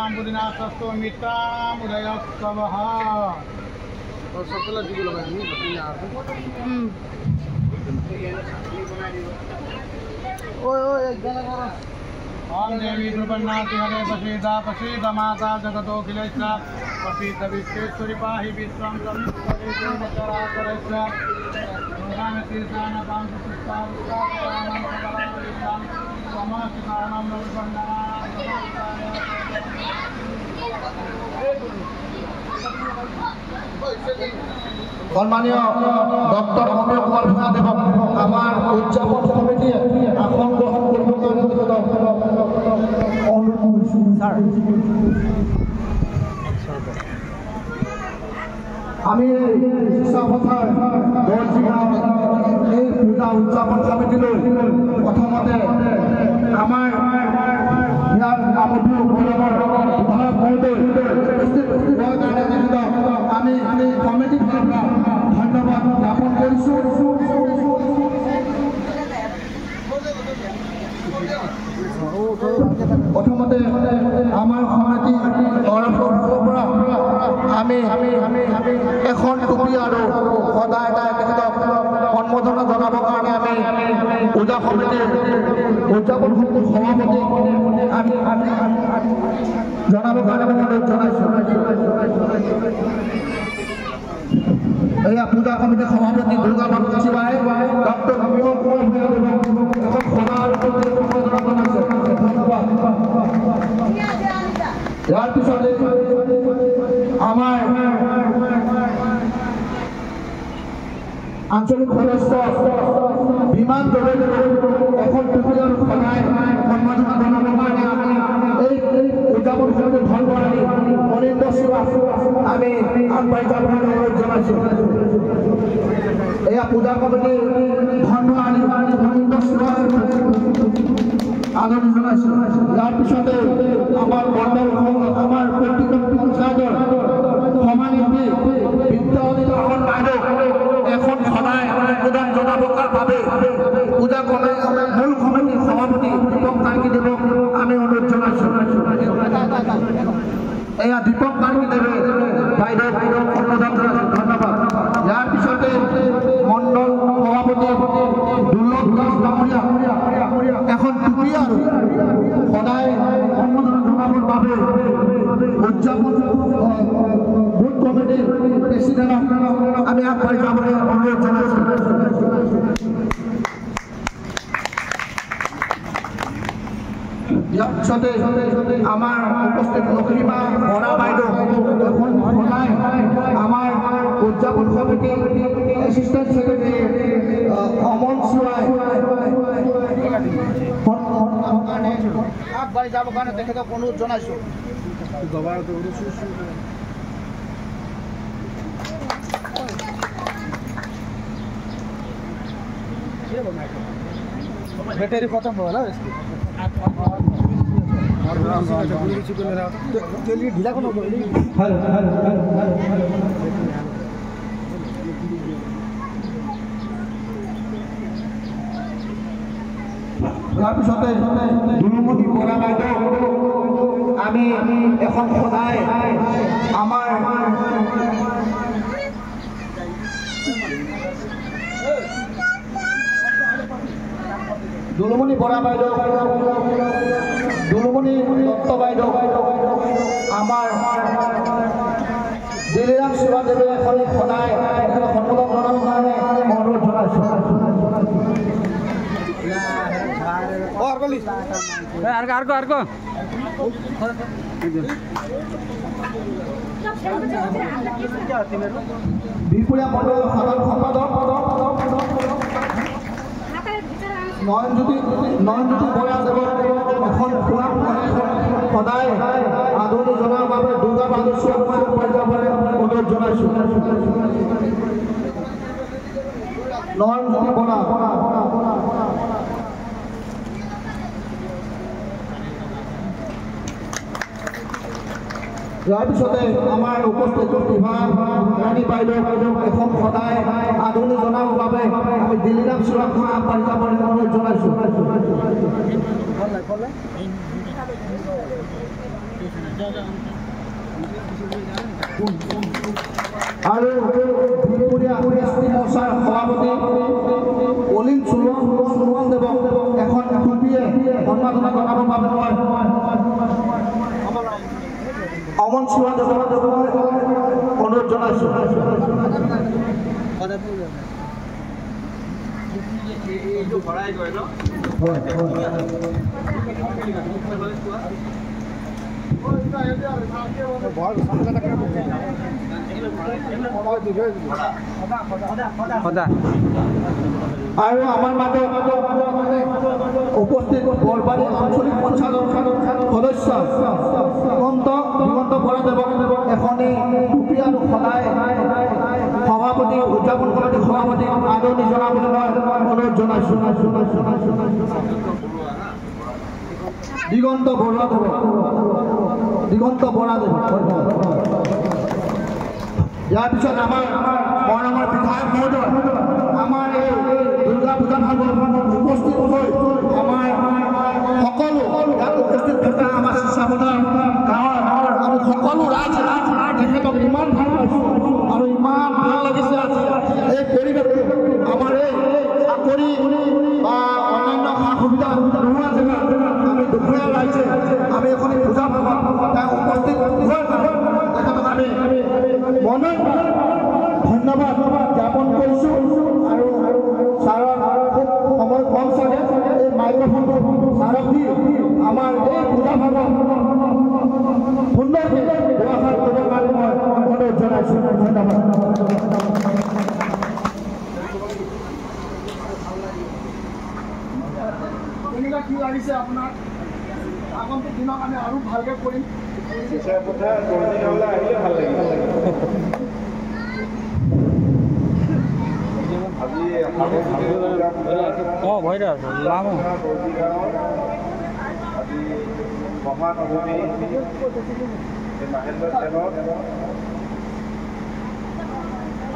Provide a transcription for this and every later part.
Puditam Pudinasastu Mitam Udayastavaha. Om Devi Drupannati Hare Pasida Mata Jagato Kilesha Pasita Vishweshwari Pahi Vishwam Samishwari Jnakara Karesha Nurana Tirsana Pamsa Sutta Vishwaparanam Sakaram Samasitanam Drupannana সম্মানীয় doctor Amiya Kumar Bhuyan দেবক আমার উদযাপন committee আসন গ্রহণ করব আমি শিক্ষাপথাৰ বৰজিগাঁও এই পূজা উদযাপন কমিটিলৈ প্ৰথমতে আমাৰ ইয়াৰ আমোদী উপলব্ধ বিধায়ক মহোদয় আমি কমিটিৰ পৰা ধন্যবাদ জ্ঞাপন কৰিছোঁ। প্ৰথমতে আমাৰ সমিতি তৰফৰ পৰা আমি এখন টুপি আৰু সদায় তেখেতক সম্বোধনা জনাবৰ কাৰণে আমি পূজা সমিতিৰ উদযাপন সমিতিৰ সভাপতি আমি জনাবৰ কাৰণে অনুৰোধ জনাইছোঁ। এয়া পূজা সমিতিৰ সভাপতি দুৰ্গা বাগচীবাই ডক্টৰ অমিয় কুমাৰ ভূঞা এখন সভাৰ সম্বোধনা জনাইছে। ধন্যবাদ। ইয়াৰ পিছতে আমাৰ আঞ্চলিক সদস্য বিমান দলে এখন টুপিৰ সদায় সম্বোধনা জনাবৰ কাৰণে এই উদযাপন সমিতিৰ ধনবৰালী অনিন্দ্য শিৱা আমি আগবাঢ়ি যাবলৈ অনুৰোধ জনাইছোঁ। এয়া পূজা কমিটিৰ ধনবৰালী অনিন্দ্য শিৱাক আদৰণি জনাইছোঁ। ইয়াৰ পিছতে আমাৰ মণ্ডল আমাৰ ব্যক্তিগত পঞ্চায়তৰ সমানেত্ৰী বিদ্যাৱতী লাহন বাইদেউ এখন সদায় অনুমোদন জনাবৰ বাবে পূজা কমিটিৰ মূল সমিতিৰ সভাপতি দীপক কাৰ্কী দেৱক আমি অনুৰোধ জনাইছোঁ। এয়া দীপক কাৰ্কী দেৱে বাইদেউ অনুমোদন জনাইছোঁ। ধন্যবাদ। ইয়াৰ পিছতে মণ্ডল সভাপতি দুৰ্লভ দাস ডাঙৰীয়া এখন টুপি আৰু সদায় অনুমোদন জনাবৰ বাবে উদযাপন বুথ কমিটিৰ প্ৰেচিডেণ্টক আমি আগবাঢ়ি যাবলৈ অনুৰোধ জনাইছোঁ। ইয়াৰ পিছতে আমাৰ উপস্থিত লক্ষ্মীমা বৰা বাইদেউ এখন সদায় আমাৰ উদযাপন কমিটিৰ এছিষ্টেণ্ট ছেক্ৰেটাৰী অমল চুৱাই আগবাঢ়ি যাবৰ কাৰণে তেখেতক অনুৰোধ জনাইছোঁ। बैटरी खत्म हो ना इसकी चलिए ढीला को তাৰপিছতে দুলুমণি বৰা বাইদেউ আমি এখন সদায় আমাৰ দুলুমণি বৰা বাইদেউ দুলুমণি দত্ত বাইদেউ আমাৰ দিলীৰাম শিৱাদেৱে এখন সদায় সন্মুখত জনাবৰ কাৰণে অনুৰোধ জনাইছোঁ। বিহপুৰীয়া মণ্ডল সাধাৰণ সম্পাদক নয়নজ্যোতি বৰা দেৱক এখন ফুৰা সদায় আদৰণি জনাৰ বাবে দুৰ্গা বাগচীবাক আগবাঢ়ি যাবলৈ অনুৰোধ জনাইছোঁ। নয়নজ্যোতি বৰা ইয়াৰ পিছতে আমাৰ উপস্থিত প্ৰতিভা ৰাণী বাইদেউ এখন সদায় আদৰণি জনাবৰ বাবে আমি দিল্লীৰাম চূড়ান্ত আগবাঢ়ি যাবলৈ অনুৰোধ জনাইছোঁ। আৰু বিহপুৰীয়া এছটি মৰ্চাৰ সভাপতি অলিন সোণোৱাল দেৱক এখন টুপিয়ে সম্মাননা জনাবৰ বাবে মই অমন চোৱা দেৱক অনুৰোধ জনাইছোঁ। আৰু আমাৰ মাজত উপস্থিত বৰবাৰী আঞ্চলিক পঞ্চায়তৰ সদস্য দিগন্ত বৰাদেৱক এখনি টুপি আৰু সদায় সভাপতি উদযাপন কমিটিৰ সভাপতি আদৰণি জনাবলৈ মই অনুৰোধ জনাইছোঁ। দিগন্ত বৰাদেৱ ইয়াৰ পিছত আমাৰ মৰমৰ বিধায়ক মহোদয় আমাৰ এই দুৰ্গা পূজা ভাগত উপস্থিত হৈ আমাৰ সকলো ইয়াত উপস্থিত থকা আমাৰ শিক্ষাপথাৰ গাঁৱৰ আমি সকলো ৰাইজ তেখেতক ইমান ভাল পাইছোঁ আৰু ইমান ভাল লাগিছে এই পৰিৱেশটো আমাৰ এই চাকৰি বা অন্যান্য সা সুবিধা নোহোৱা জেগাত আমি দুখীয়া ৰাইজে আমি এখন পূজা ভাগত তেওঁ উপস্থিত হৈ তেখেতক আমি মনে ধন্যবাদ জ্ঞাপন কৰিছোঁ। আৰু ছাৰৰ খুব সময় কম চাগে এই মাইক্ৰফোনটো ছাৰক দি আমাৰ এই পূজা ভাগত সুন্দৰকৈ ব্যৱহাৰ কৰিবৰ কাৰণে মই অনুৰোধ জনাইছোঁ। ধন্যবাদ। কেনেকুৱা কি লাগিছে আপোনাৰ? আগন্তুক দিনত আমি আৰু ভালকৈ কৰিম। মহানৱমী মাহেন্দ্ৰ ট্ৰেইনত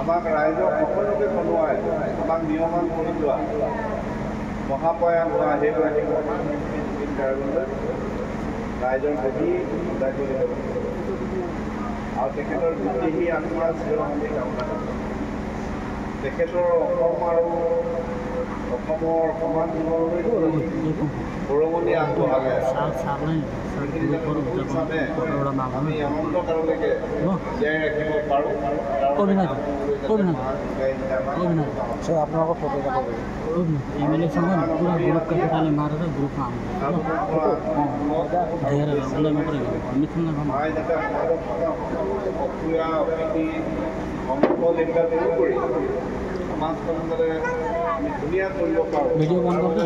আমাক ৰাইজক সকলোকে বনোৱাই আমাক নিয়মন কৰি যোৱা মহাপ্ৰয়াণ হোৱা সেইগৰাকী ৰাইজৰ প্ৰতি সদায় কৰি দিব আৰু তেখেতৰ বিদেশী আত্মা চিৰসন্ধি কামনা তেখেতৰ অসম আৰু অসমৰ সমাজ জীৱনলৈ বৰঙণি আগবঢ়ালে আমি অনন্তকাললৈকে জীয়াই ৰাখিব পাৰোঁ। আপোনালোকৰ ফটো সমাজখনলৈ আমি ধুনীয়া কৰিব পাৰোঁ। ভিডিঅ' বন্ধ কৰি